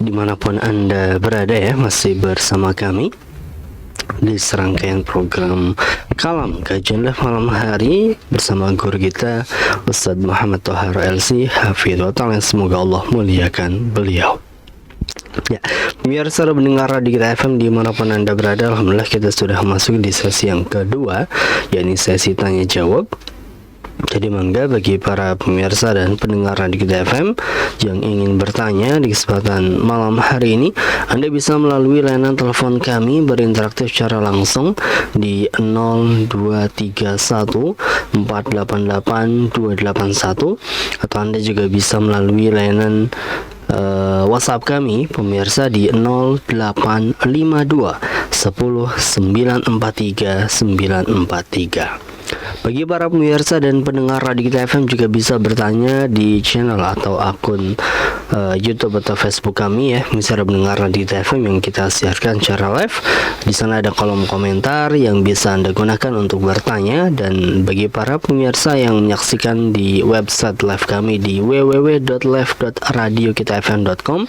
dimanapun Anda berada ya, masih bersama kami di serangkaian program Kalam Kajian Live malam hari bersama guru kita Ustadz Muhammad Thohar LC Hafidhullah Ta'ala, semoga Allah muliakan beliau. Ya, pemirsa pendengar Radio Kita FM dimanapun Anda berada, alhamdulillah kita sudah masuk di sesi yang kedua, yakni sesi tanya jawab. Jadi mangga bagi para pemirsa dan pendengar Radio Kita FM yang ingin bertanya di kesempatan malam hari ini, Anda bisa melalui layanan telepon kami berinteraktif secara langsung di 0231 488 281, atau Anda juga bisa melalui layanan WhatsApp kami pemirsa di 0852 10 943 943. Bagi para pemirsa dan pendengar Radio Kita FM juga bisa bertanya di channel atau akun YouTube atau Facebook kami ya, misalnya pendengar Radio Kita FM yang kita siarkan secara live. Di sana ada kolom komentar yang bisa Anda gunakan untuk bertanya, dan bagi para pemirsa yang menyaksikan di website live kami di www.live.radiokitafm.com,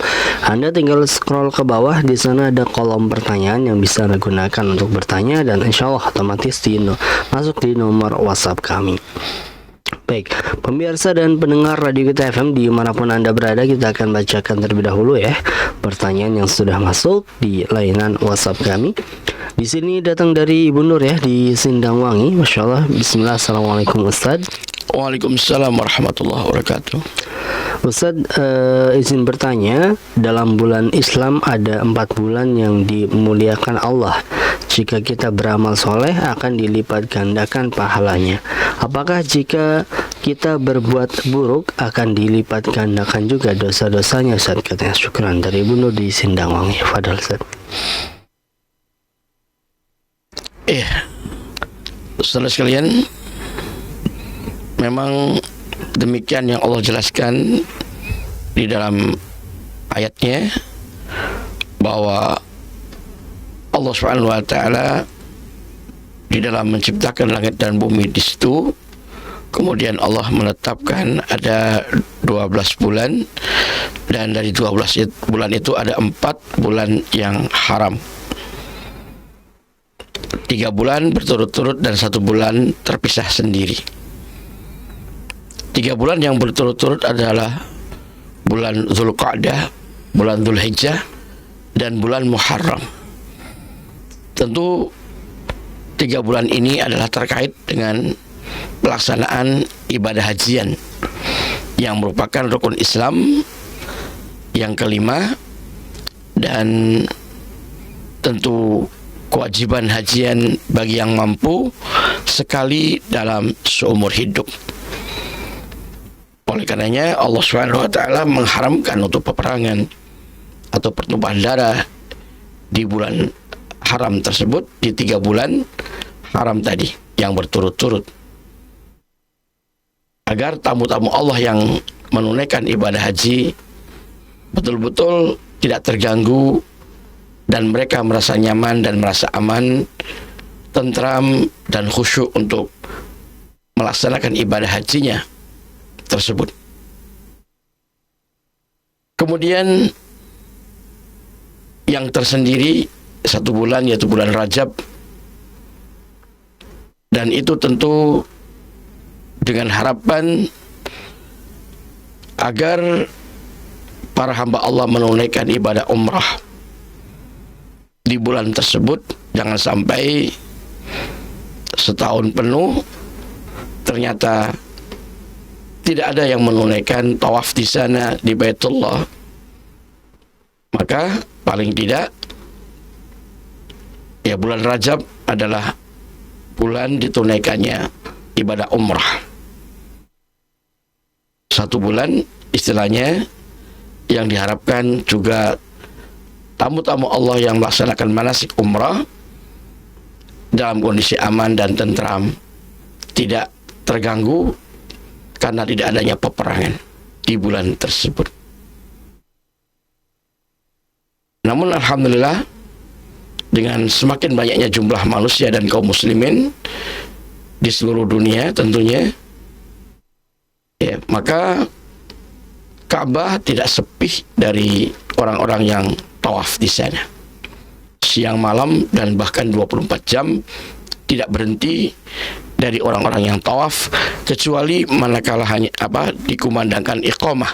Anda tinggal scroll ke bawah, di sana ada kolom pertanyaan yang bisa Anda gunakan untuk bertanya, dan insya Allah otomatis masuk di nomor WhatsApp kami. Baik, pemirsa dan pendengar Radio Kita FM dimanapun Anda berada, kita akan bacakan terlebih dahulu ya pertanyaan yang sudah masuk di layanan WhatsApp kami. Di sini datang dari Ibu Nur ya, di Sindangwangi. Masya Allah. Bismillah. Assalamualaikum Ustaz. Waalaikumsalam warahmatullahi wabarakatuh. Ustaz, izin bertanya, dalam bulan Islam ada 4 bulan yang dimuliakan Allah. Jika kita beramal soleh akan dilipat gandakan pahalanya. Apakah jika kita berbuat buruk akan dilipat gandakan juga dosa-dosanya? Ustaz, katanya. Syukran. Dari Ibu Nur di Sindangwangi. Fadal Ustaz. Saudara sekalian, memang demikian yang Allah jelaskan di dalam ayatnya, bahwa Allah Subhanahu wa taala di dalam menciptakan langit dan bumi, di situ kemudian Allah menetapkan ada 12 bulan, dan dari 12 bulan itu ada 4 bulan yang haram. 3 bulan berturut-turut dan 1 bulan terpisah sendiri. 3 bulan yang berturut-turut adalah bulan Dzulqa'dah, bulan Dzulhijjah, dan bulan Muharram. Tentu 3 bulan ini adalah terkait dengan pelaksanaan ibadah hajian yang merupakan rukun Islam yang kelima, dan tentu kewajiban hajian bagi yang mampu sekali dalam seumur hidup. Oleh karenanya Allah Subhanahu wa taala mengharamkan untuk peperangan atau pertumpahan darah di bulan haram tersebut, di 3 bulan haram tadi yang berturut-turut, agar tamu-tamu Allah yang menunaikan ibadah haji betul-betul tidak terganggu, dan mereka merasa nyaman dan merasa aman, tentram dan khusyuk untuk melaksanakan ibadah hajinya tersebut. Kemudian yang tersendiri 1 bulan, yaitu bulan Rajab, dan itu tentu dengan harapan agar para hamba Allah menunaikan ibadah umrah di bulan tersebut. Jangan sampai setahun penuh ternyata tidak ada yang menunaikan tawaf di sana, di Baitullah. Maka paling tidak ya bulan Rajab adalah bulan ditunaikannya ibadah umrah. 1 bulan istilahnya yang diharapkan juga tamu-tamu Allah yang melaksanakan manasik umrah dalam kondisi aman dan tentram, tidak terganggu karena tidak adanya peperangan di bulan tersebut. Namun alhamdulillah, dengan semakin banyaknya jumlah manusia dan kaum muslimin di seluruh dunia tentunya, ya, maka Ka'bah tidak sepi dari orang-orang yang tawaf di sana. Siang malam dan bahkan 24 jam tidak berhenti dari orang-orang yang tawaf, kecuali manakala hanya dikumandangkan iqamah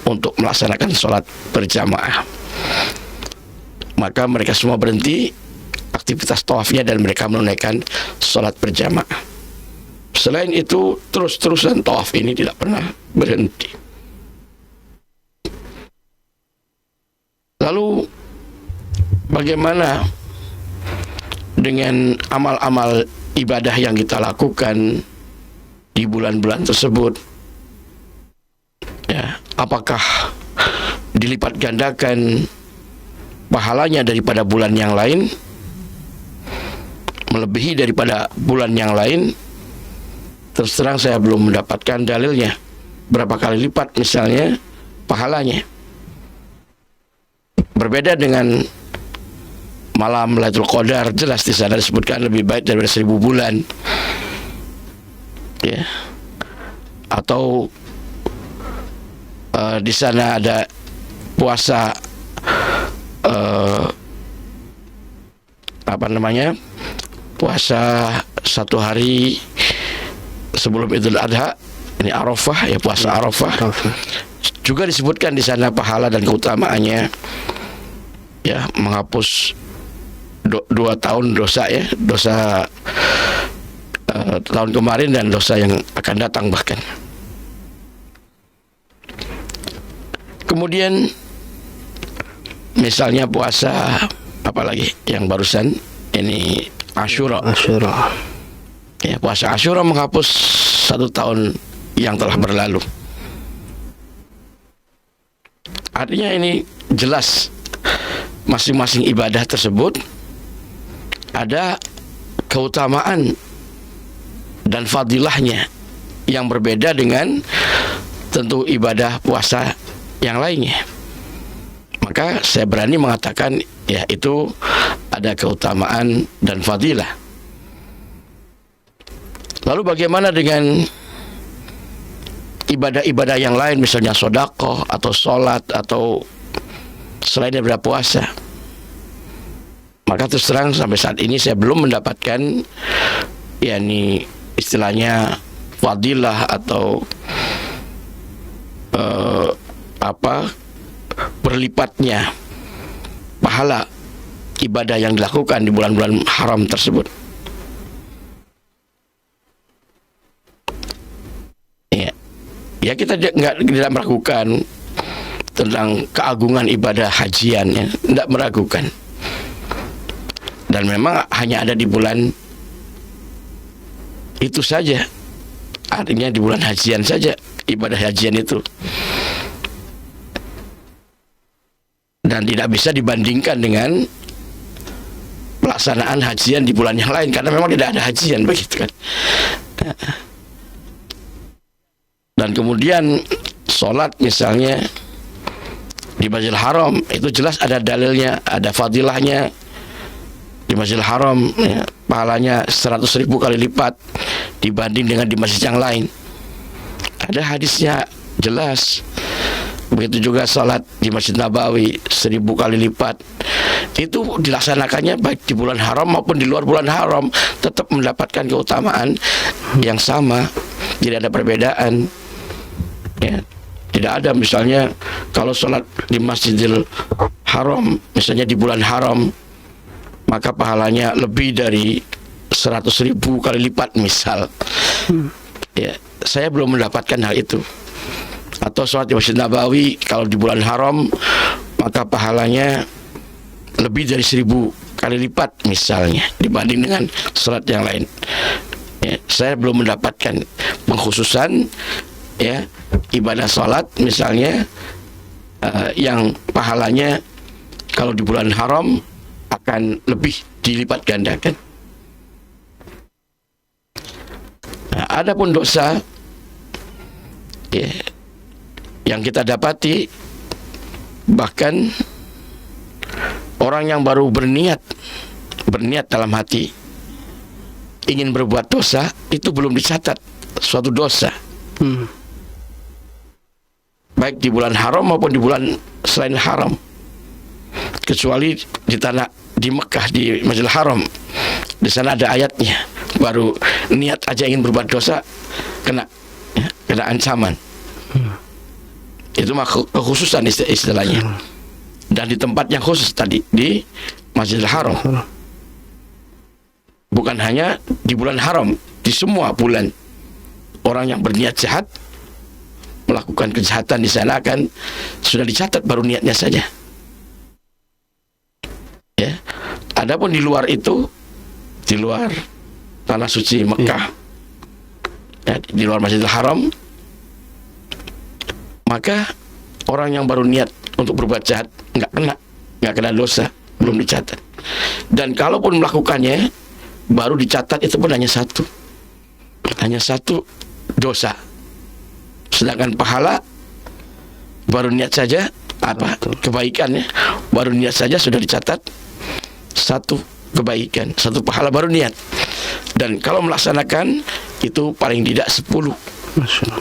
untuk melaksanakan sholat berjamaah. Maka mereka semua berhenti aktivitas tawafnya dan mereka menunaikan sholat berjamaah. Selain itu, terus-terusan tawaf ini tidak pernah berhenti. Lalu bagaimana dengan amal-amal ibadah yang kita lakukan di bulan-bulan tersebut? Ya, apakah dilipat gandakan pahalanya daripada bulan yang lain, melebihi daripada bulan yang lain? Terus terang saya belum mendapatkan dalilnya berapa kali lipat misalnya pahalanya. Berbeda dengan malam Lailatul Qadar, jelas di sana disebutkan lebih baik daripada 1000 bulan. Ya. Atau di sana ada puasa puasa 1 hari sebelum Idul Adha, ini Arafah, ya, puasa Arafah. Juga disebutkan di sana pahala dan keutamaannya, ya, menghapus 2 tahun dosa, ya, dosa tahun kemarin dan dosa yang akan datang bahkan. Kemudian misalnya puasa apalagi yang barusan ini Asyura. Ya, puasa Asyura menghapus 1 tahun yang telah berlalu. Artinya ini jelas masing-masing ibadah tersebut ada keutamaan dan fadilahnya yang berbeda dengan tentu ibadah puasa yang lainnya. Maka saya berani mengatakan, ya, itu ada keutamaan dan fadilah. Lalu bagaimana dengan ibadah-ibadah yang lain, misalnya sedekah atau sholat atau selain daripada puasa? Maka terus terang sampai saat ini saya belum mendapatkan, yakni istilahnya fadilah atau berlipatnya pahala ibadah yang dilakukan di bulan-bulan haram tersebut. Ya, kita tidak meragukan tentang keagungan ibadah hajian, ya, tidak meragukan. Dan memang hanya ada di bulan itu saja, artinya di bulan hajian saja ibadah hajian itu, dan tidak bisa dibandingkan dengan pelaksanaan hajian di bulan yang lain karena memang tidak ada hajian, begitu kan. Dan kemudian sholat misalnya di Masjidil Haram, itu jelas ada dalilnya, ada fadilahnya. Di Masjidil Haram, ya, pahalanya 100.000 kali lipat dibanding dengan di masjid yang lain. Ada hadisnya jelas. Begitu juga sholat di Masjid Nabawi 1000 kali lipat. Itu dilaksanakannya baik di bulan haram maupun di luar bulan haram, tetap mendapatkan keutamaan yang sama, tidak ada perbedaan. Ya, tidak ada misalnya kalau sholat di Masjidil Haram misalnya di bulan haram, maka pahalanya lebih dari 100.000 kali lipat misal. Ya, saya belum mendapatkan hal itu. Atau sholat di Masjid Nabawi kalau di bulan haram, maka pahalanya lebih dari 1000 kali lipat misalnya dibanding dengan sholat yang lain. Ya, saya belum mendapatkan pengkhususan, ya, ibadah sholat misalnya yang pahalanya kalau di bulan haram akan lebih dilipat gandakan. Nah, adapun dosa, ya, yang kita dapati, bahkan orang yang baru berniat dalam hati ingin berbuat dosa, itu belum dicatat suatu dosa. Baik di bulan haram maupun di bulan selain haram. kecuali di tanah di Mekah, di Masjidil Haram. Di sana ada ayatnya. Baru niat aja ingin berbuat dosa kena ancaman. Itu mah kekhususan istilahnya. Dan di tempat yang khusus tadi di Masjidil Haram. Bukan hanya di bulan haram, di semua bulan. Orang yang berniat jahat melakukan kejahatan di sana akan sudah dicatat baru niatnya saja. Ya. Adapun di luar itu, di luar tanah suci Mekah, ya, di luar Masjidil Haram, maka orang yang baru niat untuk berbuat jahat nggak kena dosa, belum dicatat. Dan kalaupun melakukannya, baru dicatat itu pun hanya satu dosa. Sedangkan pahala baru niat saja kebaikannya, baru niat saja sudah dicatat satu kebaikan, satu pahala baru niat. Dan kalau melaksanakan itu paling tidak 10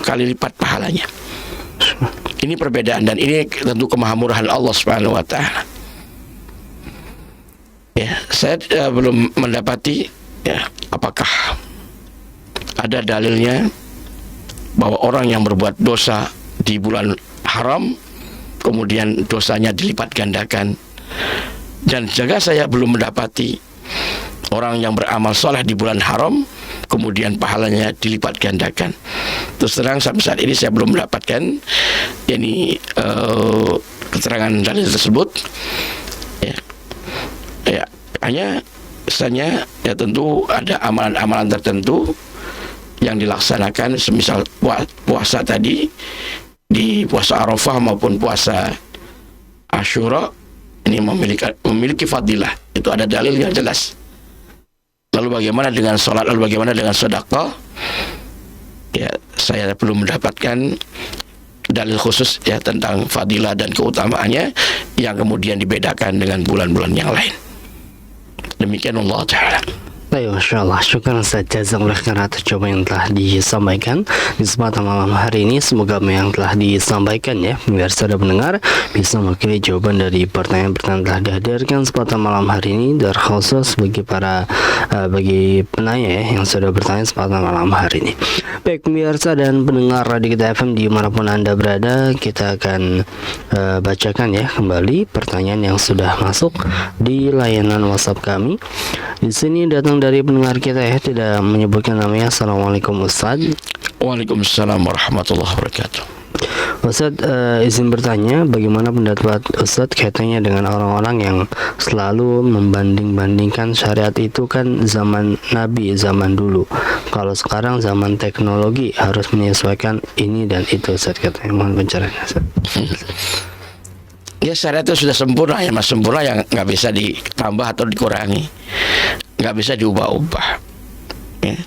kali lipat pahalanya. Ini perbedaan, dan ini tentu kemahamurahan Allah Subhanahu wa taala. Ya, saya belum mendapati apakah ada dalilnya bahwa orang yang berbuat dosa di bulan haram kemudian dosanya dilipat gandakan. Dan juga saya belum mendapati orang yang beramal soleh di bulan haram kemudian pahalanya dilipat gandakan. Terus terang sampai saat ini saya belum mendapatkan keterangan dalil tersebut. Hanya misalnya tentu ada amalan-amalan tertentu yang dilaksanakan, semisal puasa tadi, di puasa Arafah maupun puasa Asyura, ini memiliki fadilah, itu ada dalil yang jelas. Lalu bagaimana dengan sholat, lalu bagaimana dengan sedekah? Ya, saya belum mendapatkan dalil khusus tentang fadilah dan keutamaannya yang kemudian dibedakan dengan bulan-bulan yang lain. Demikian Allah Ta'ala. Baik, Masya Allah, syukur Ustaz, jazakallah khairan atas jawaban yang telah disampaikan di kesempatan malam hari ini. Semoga yang telah disampaikan biar saudara pendengar bisa mewakili jawaban dari pertanyaan-pertanyaan telah dihadirkan kesempatan malam hari ini, dan khusus bagi bagi penanya yang sudah bertanya kesempatan malam hari ini. Baik pemirsa dan pendengar Radio Kita FM dimanapun Anda berada, kita akan bacakan kembali pertanyaan yang sudah masuk di layanan WhatsApp kami. Di sini datang dari pendengar kita tidak menyebutkan namanya. Assalamualaikum Ustaz. Waalaikumsalam warahmatullahi wabarakatuh. Ustaz, izin bertanya, bagaimana pendapat Ustaz kaitannya dengan orang-orang yang selalu membanding-bandingkan syariat itu kan zaman Nabi, zaman dulu. Kalau sekarang zaman teknologi harus menyesuaikan ini dan itu, Ustaz, katanya. Mohon pencerahannya, Ustaz. Ya, syariat itu sudah sempurna, mas sempurna yang nggak bisa ditambah atau dikurangi, nggak bisa diubah-ubah. Ya.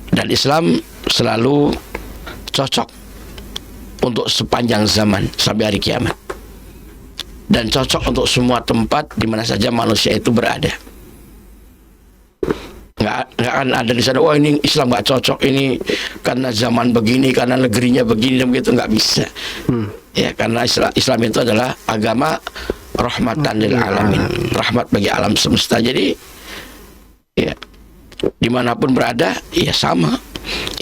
Dan Islam selalu cocok untuk sepanjang zaman sampai hari kiamat, dan cocok untuk semua tempat di mana saja manusia itu berada. Nggak akan ada di sana, ini Islam nggak cocok, ini karena zaman begini, karena negerinya begini dan begitu, nggak bisa. Ya, karena Islam itu adalah agama rahmatan lil alamin, rahmat bagi alam semesta. Jadi ya, dimanapun berada ya sama.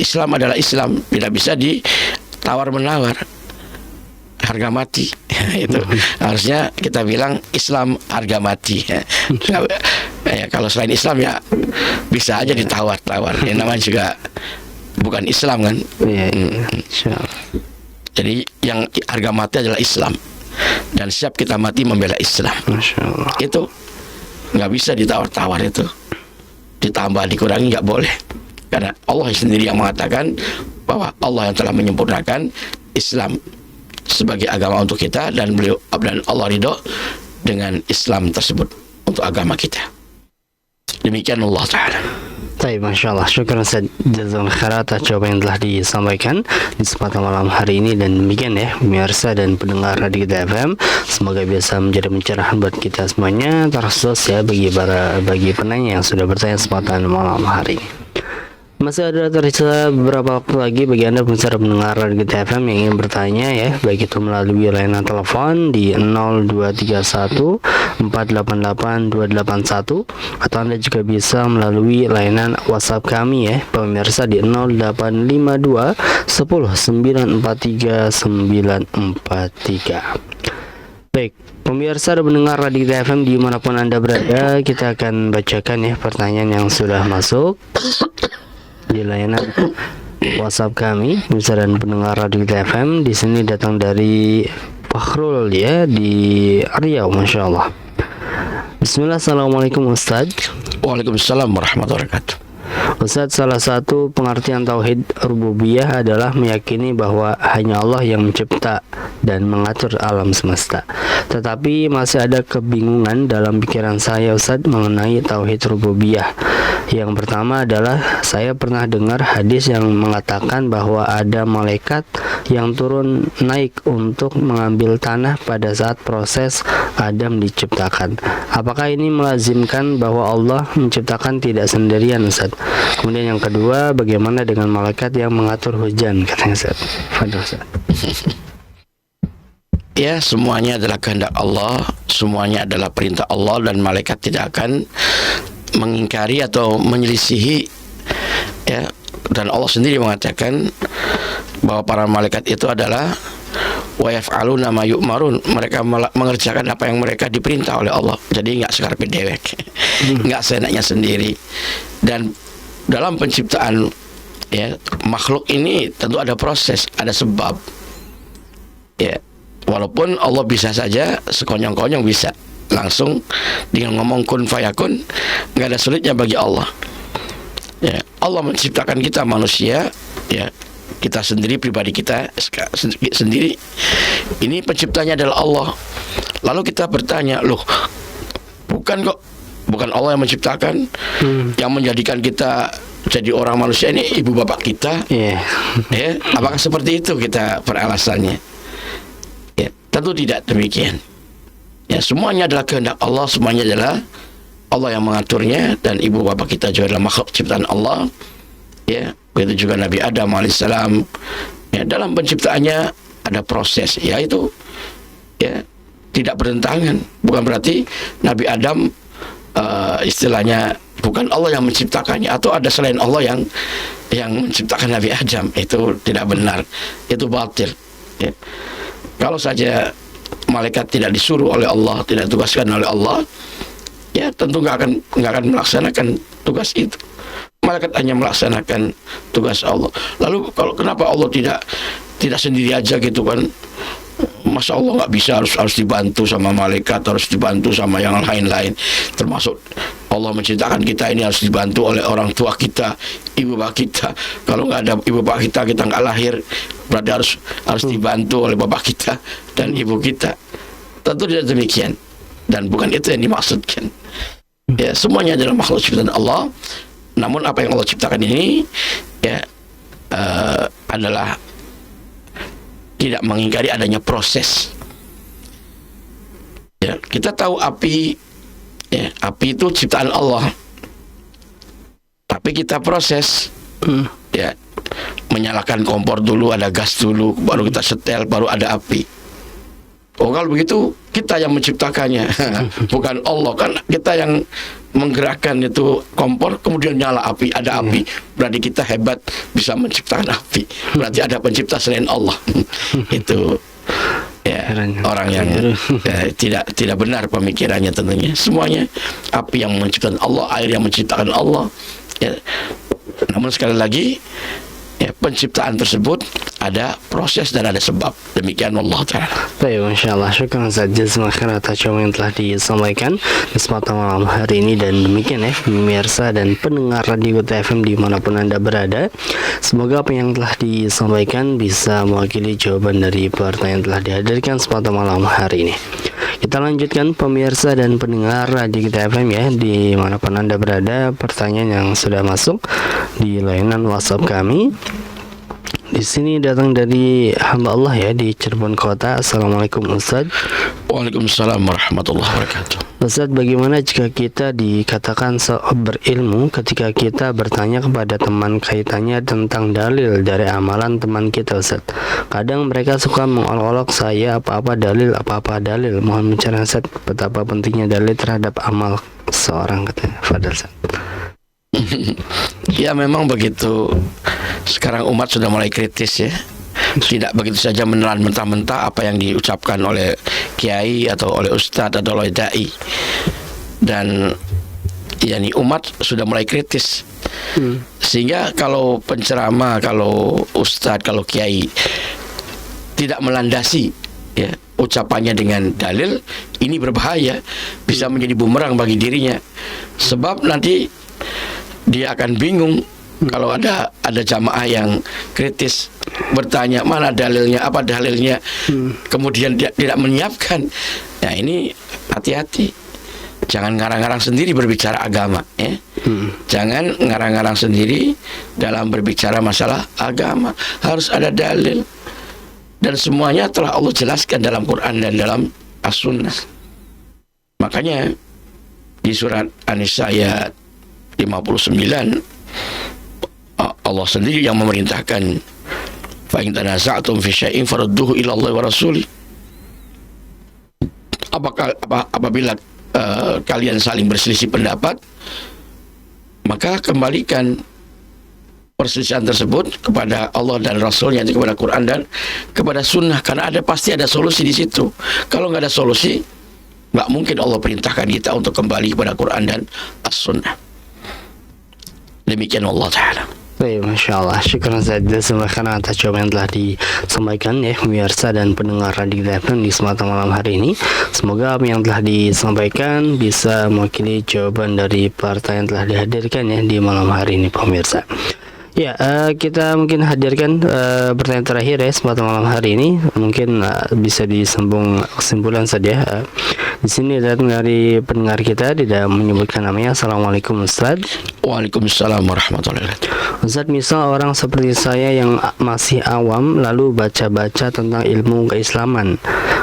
Islam adalah Islam, tidak bisa ditawar menawar, harga mati. Itu harusnya kita bilang Islam harga mati. Ya, kalau selain Islam ya bisa aja ditawar-tawar. Yang namanya juga bukan Islam kan. Jadi yang harga mati adalah Islam, dan siap kita mati membela Islam. Masya Allah. Itu nggak bisa ditawar-tawar, itu ditambah dikurangi nggak boleh, karena Allah sendiri yang mengatakan bahwa Allah yang telah menyempurnakan Islam sebagai agama untuk kita, dan Allah ridho dengan Islam tersebut untuk agama kita. Demikian Allah Ta'ala. Baik, Masya Allah, syukur Ustaz, jazakallah khairan atas jawaban yang telah disampaikan di kesempatan malam hari ini. Dan demikian pemirsa dan pendengar Radio Kita FM, semoga bisa menjadi pencerahan buat kita semuanya, terkhusus bagi penanya yang sudah bertanya kesempatan malam hari ini. Masih ada tersisa beberapa waktu lagi bagi Anda pemirsa pendengar Radio FM yang ingin bertanya ya, baik itu melalui layanan telepon di 0231 488 281 atau Anda juga bisa melalui layanan WhatsApp kami ya, pemirsa di 0852 10 943 943. Baik, pemirsa dan pendengar Radio FM dimanapun Anda berada, kita akan bacakan ya pertanyaan yang sudah masuk di layanan WhatsApp kami, pemirsa dan pendengar Radio FM. Di sini datang dari Fakhrul ya di Riau, Masya Allah. Bismillah, Assalamualaikum Ustaz. Waalaikumsalam warahmatullahi wabarakatuh. Ustaz, salah satu pengertian tauhid rububiyah adalah meyakini bahwa hanya Allah yang mencipta dan mengatur alam semesta. Tetapi masih ada kebingungan dalam pikiran saya Ustaz mengenai tauhid rububiyah. Yang pertama adalah saya pernah dengar hadis yang mengatakan bahwa ada malaikat yang turun naik untuk mengambil tanah pada saat proses Adam diciptakan. Apakah ini melazimkan bahwa Allah menciptakan tidak sendirian Ustaz? Kemudian yang kedua, bagaimana dengan malaikat yang mengatur hujan, katanya Ustaz? Fadhil Ustaz. Ya, semuanya adalah kehendak Allah, semuanya adalah perintah Allah, dan malaikat tidak akan mengingkari atau menyelisihi ya. Dan Allah sendiri mengatakan bahwa para malaikat itu adalah wa yaf'aluna ma yu'marun, mereka mengerjakan apa yang mereka diperintah oleh Allah. Jadi enggak sekarpe dewek, enggak seenaknya sendiri. Dan dalam penciptaan ya makhluk ini tentu ada proses, ada sebab ya. Walaupun Allah bisa saja sekonyong-konyong, bisa langsung dengan ngomong kun fayakun, nggak ada sulitnya bagi Allah ya. Allah menciptakan kita manusia ya, kita sendiri, pribadi kita sendiri, ini penciptanya adalah Allah. Lalu kita bertanya, loh bukan Allah yang menciptakan, yang menjadikan kita jadi orang manusia ini ibu bapak kita ya? Apakah seperti itu kita peralasannya? Ya, tentu tidak demikian. Ya, semuanya adalah kehendak Allah, semuanya adalah Allah yang mengaturnya, dan ibu bapak kita juga adalah makhluk ciptaan Allah. Ya, begitu juga Nabi Adam alaihissalam. Ya, dalam penciptaannya ada proses, yaitu ya tidak bertentangan. Bukan berarti Nabi Adam istilahnya bukan Allah yang menciptakannya, atau ada selain Allah yang menciptakan Nabi Adam. Itu tidak benar, itu batil. Ya. Kalau saja malaikat tidak disuruh oleh Allah, tidak ditugaskan oleh Allah, ya tentu nggak akan melaksanakan tugas itu. Malaikat hanya melaksanakan tugas Allah. Lalu kenapa Allah tidak sendiri aja gitu kan? Masa Allah nggak bisa, harus dibantu sama malaikat, harus dibantu sama yang lain-lain. Termasuk Allah menciptakan kita ini harus dibantu oleh orang tua kita, ibu bapak kita. Kalau nggak ada ibu bapak kita nggak lahir. Berarti harus dibantu oleh bapak kita dan ibu kita. Tentu tidak demikian, dan bukan itu yang dimaksudkan. Ya, semuanya adalah makhluk ciptaan Allah. Namun apa yang Allah ciptakan ini ya adalah tidak mengingkari adanya proses. Ya, kita tahu api, ya, api itu ciptaan Allah. Tapi kita proses, ya, menyalakan kompor dulu, ada gas dulu, baru kita setel, baru ada api. Oh, kalau begitu kita yang menciptakannya, bukan Allah. Kan kita yang menggerakkan itu kompor, kemudian nyala api, ada api. Berarti kita hebat, bisa menciptakan api. Berarti ada pencipta selain Allah. Itu ya orang yang tidak benar pemikirannya tentunya. Semuanya api yang menciptakan Allah, air yang menciptakan Allah. Ya. Namun sekali lagi, ya, penciptaan tersebut ada proses dan ada sebab. Demikian Allah Ta'ala. Baik, Masya Allah. Syukur Ustaz, jazakallahu khairan atas jawaban yang telah disampaikan di kesempatan malam hari ini. Dan demikian ya pemirsa dan pendengar Radio TFM dimanapun Anda berada, semoga apa yang telah disampaikan bisa mewakili jawaban dari pertanyaan yang telah dihadirkan kesempatan malam hari ini. Kita lanjutkan pemirsa dan pendengar Radio TFM ya, dimanapun Anda berada, pertanyaan yang sudah masuk di layanan WhatsApp kami Di sini datang dari hamba Allah ya di Cirebon Kota. Assalamualaikum Ustaz. Waalaikumsalam warahmatullahi wabarakatuh. Ustaz, bagaimana jika kita dikatakan berilmu ketika kita bertanya kepada teman kaitannya tentang dalil dari amalan teman kita, Ustaz? Kadang mereka suka mengolok-olok saya apa-apa dalil. Mohon mencari, Ustaz, betapa pentingnya dalil terhadap amal seorang, katanya. Fadal, Ustaz. Ya memang begitu. Sekarang umat sudah mulai kritis ya. Tidak begitu saja menelan mentah-mentah apa yang diucapkan oleh kiai atau oleh ustadz atau oleh dai. Dan yakni umat sudah mulai kritis. Sehingga kalau penceramah, kalau ustadz, kalau kiai tidak melandasi ya ucapannya dengan dalil, ini berbahaya, bisa menjadi bumerang bagi dirinya. Sebab nanti dia akan bingung kalau ada jamaah yang kritis bertanya mana dalilnya, apa dalilnya, kemudian dia tidak menyiapkan. Nah ini hati-hati, jangan ngarang-ngarang sendiri berbicara agama ya. Jangan ngarang-ngarang sendiri dalam berbicara masalah agama, harus ada dalil. Dan semuanya telah Allah jelaskan dalam Quran dan dalam As-Sunnah. Makanya di surat An-Nisa ayat 59 Allah sendiri yang memerintahkan fa in tanaza'tum fi syai'in farudduhu ila Allah wa rasuli. Apabila kalian saling berselisih pendapat, maka kembalikan perselisihan tersebut kepada Allah dan Rasulnya, kepada Quran dan kepada Sunnah, karena pasti ada solusi di situ. Kalau nggak ada solusi, nggak mungkin Allah perintahkan kita untuk kembali kepada Quran dan As-Sunnah. Demikian Allah Ta'ala. Baik, Masya Allah. Syukur saja sembahkan atas jawaban yang telah disampaikan ya pemirsa dan pendengar Radio FM di kesempatan malam hari ini. Semoga apa yang telah disampaikan bisa mewakili jawaban dari partai yang telah dihadirkan ya di malam hari ini pemirsa. Ya, kita mungkin hadirkan pertanyaan terakhir ya kesempatan malam hari ini. Mungkin bisa disambung kesimpulan saja. Di sini datang dari pendengar kita, tidak menyebutkan namanya. Assalamualaikum Ustaz. Waalaikumsalam warahmatullahi wabarakatuh. Ustaz, misal orang seperti saya yang masih awam lalu baca-baca tentang ilmu keislaman,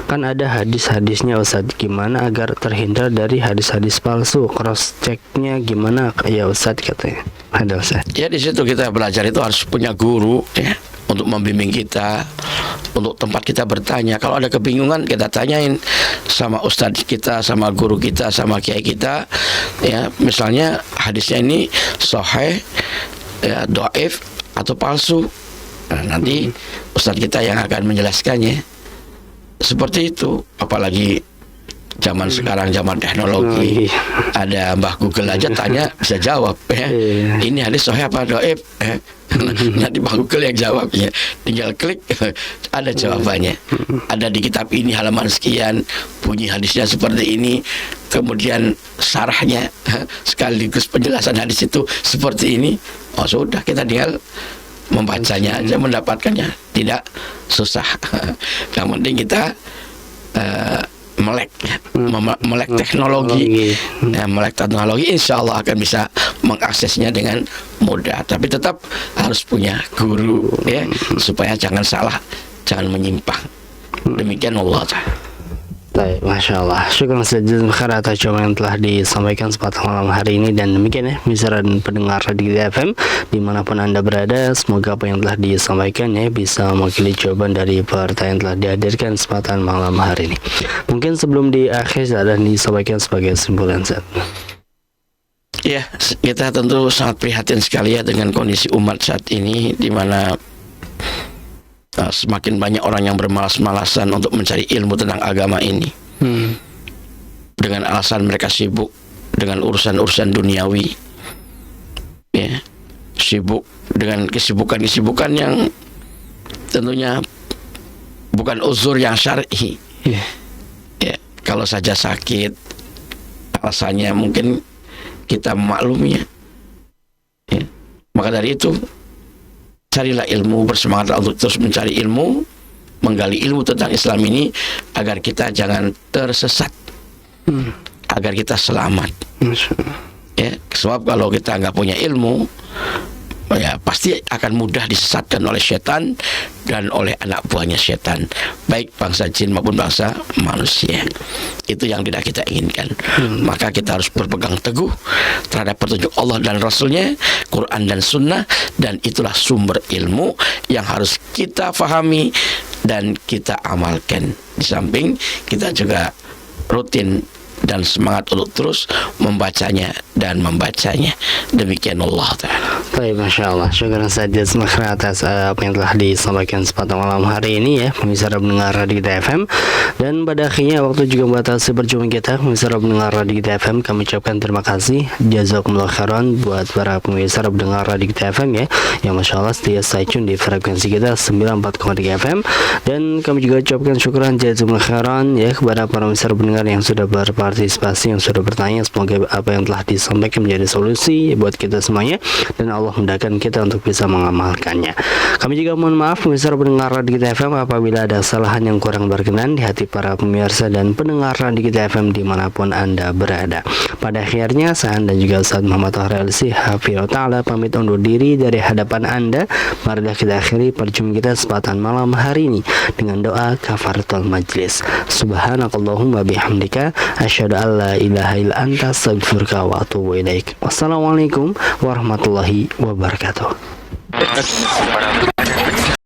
kan ada hadis-hadisnya Ustaz, gimana agar terhindar dari hadis-hadis palsu? Cross checknya gimana ya Ustaz, katanya. Ada Ustaz. Ya di situ kita belajar itu harus punya guru ya, untuk membimbing kita, untuk tempat kita bertanya. Kalau ada kebingungan kita tanyain sama ustadz kita, sama guru kita, sama kiai kita ya, misalnya hadisnya ini sahih ya, dhaif atau palsu. Nah, nanti ustadz kita yang akan menjelaskannya. Seperti itu, apalagi zaman sekarang, zaman teknologi, ada Mbah Google aja tanya bisa jawab ya. Ini hadis sahih apa dhaif? Nanti Mbah Google yang jawabnya, tinggal klik ada jawabannya. Ada di kitab ini halaman sekian, bunyi hadisnya seperti ini, kemudian syarahnya sekaligus penjelasan hadis itu seperti ini. Oh sudah, kita tinggal membacanya aja, mendapatkannya tidak susah. Yang penting kita melek teknologi, melek teknologi, insya Allah akan bisa mengaksesnya dengan mudah. Tapi tetap harus punya guru ya, supaya jangan salah, jangan menyimpang. Demikian Allah Ta'ala. Baik, Masya Allah. Syukur saja atas jawaban yang telah disampaikan sepatah malam hari ini. Dan demikian ya pemirsa dan pendengar Radio FM dimanapun Anda berada, semoga apa yang telah disampaikan ya bisa mewakili jawaban dari pertanyaan yang telah dihadirkan sepatah malam hari ini. Mungkin sebelum di akhir ada disampaikan sebagai kesimpulan Zat. Ya, kita tentu sangat prihatin sekali ya dengan kondisi umat saat ini, di mana semakin banyak orang yang bermalas-malasan untuk mencari ilmu tentang agama ini, dengan alasan mereka sibuk dengan urusan-urusan duniawi ya, sibuk dengan kesibukan-kesibukan yang tentunya bukan uzur yang syar'i ya. Kalau saja sakit alasannya mungkin kita memakluminya ya. Maka dari itu carilah ilmu, bersemangatlah untuk terus mencari ilmu, menggali ilmu tentang Islam ini agar kita jangan tersesat, agar kita selamat. Ya, sebab kalau kita nggak punya ilmu, ya pasti akan mudah disesatkan oleh setan dan oleh anak buahnya setan, baik bangsa jin maupun bangsa manusia. Itu yang tidak kita inginkan. Maka kita harus berpegang teguh terhadap petunjuk Allah dan Rasulnya, Quran dan Sunnah, dan itulah sumber ilmu yang harus kita fahami dan kita amalkan. Di samping kita juga rutin dan semangat untuk terus membacanya dan membacanya. Demikian Allah Ta'ala. Baik, Masya Allah. Syukuran saja semakin atas apa yang telah disampaikan pada malam hari ini ya, pemirsa pendengar Radio Kita FM. Dan pada akhirnya waktu juga membatasi perjumpaan kita, pemirsa pendengar Radio Kita FM. Kami ucapkan terima kasih, jazakumullah khairan buat para pemirsa pendengar Radio Kita FM ya, yang Masya Allah setia stay tune di frekuensi kita 94,3 FM. Dan kami juga ucapkan syukuran jazakumullah khairan ya kepada para pemirsa pendengar yang sudah berpartisipasi, yang sudah bertanya. Semoga apa yang telah disampaikan menjadi solusi buat kita semuanya, dan Allah mudahkan kita untuk bisa mengamalkannya. Kami juga mohon maaf pemirsa pendengar Radio Kita FM apabila ada kesalahan yang kurang berkenan di hati para pemirsa dan pendengar Radio Kita FM dimanapun Anda berada. Pada akhirnya saya dan juga Ustaz Muhammad Tohar LC Hafizahullah Ta'ala pamit undur diri dari hadapan Anda. Marilah kita akhiri perjumpaan kita kesempatan malam hari ini dengan doa kafaratul majlis. Subhanakallahumma bihamdika asyhadu an la ilaha illa anta astaghfiruka wa atubu ilaik. Wassalamualaikum warahmatullahi wabarakatuh.